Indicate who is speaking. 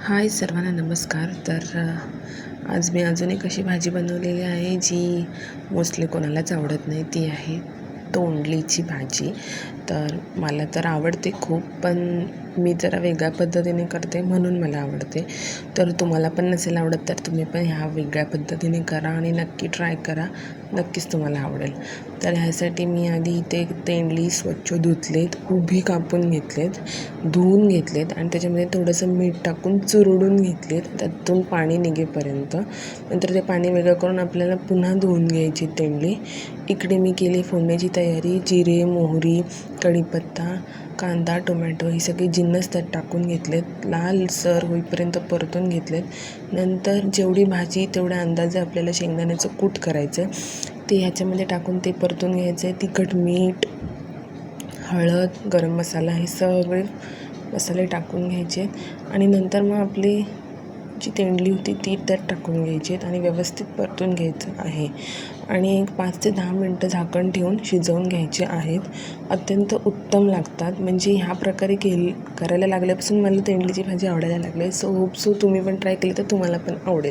Speaker 1: हाय सर्वांना नमस्कार. आज मी अजून एक अशी भाजी बनवलेली आहे जी मोस्टली कोणालाच आवडत नाही. ती आहे तोंडलीची भाजी. तर मला तर आवडते खूप, पण मी जरा वेगळ्या पद्धतीने करते म्हणून मला आवडते. तर तुम्हाला पण नसेल आवडत तर तुम्ही पण ह्या वेगळ्या पद्धतीने करा आणि नक्की ट्राय करा, नक्कीच तुम्हाला आवडेल. तर ह्यासाठी मी आधी इथे तेंडली स्वच्छ धुतलेत, उभी कापून घेतलेत, धुवून घेतलेत आणि त्याच्यामध्ये थोडंसं मीठ टाकून चुरडून घेतलेत त्यातून पाणी निघेपर्यंत. नंतर ते पाणी वेगळं करून आपल्याला पुन्हा धुवून घ्यायची तेंडली. इकडे मी केली फोडण्याची तयारी. जिरे, मोहरी, कढीपत्ता, कांदा, टोमॅटो ही सगळी जिन्नस त्यात टाकून घेतलेत. लालसर होईपर्यंत परतून घेतलेत. नंतर जेवढी भाजी तेवढ्या अंदाजे आपल्याला शेंगदाण्याचं कूट करायचं ते ह्याच्यामध्ये टाकून ते परतून घ्यायचं आहे. तिखट, मीठ, हळद, गरम मसाला हे सगळे मसाले टाकून घ्यायचे आणि नंतर मग आपली जी तेंडली होती ती त्यात टाकून घ्यायची आणि व्यवस्थित परतून घ्यायचं आहे आणि एक 5 ते 10 मिनटं झाकण ठेवून शिजवून घ्यायचे आहेत. अत्यंत उत्तम लागतात. म्हणजे ह्या प्रकारे करायला लागल्यापासून मला तेंडलीची भाजी आवडायला लागली. सो होप तुम्ही पण ट्राय केली तर तुम्हाला पण आवडेल.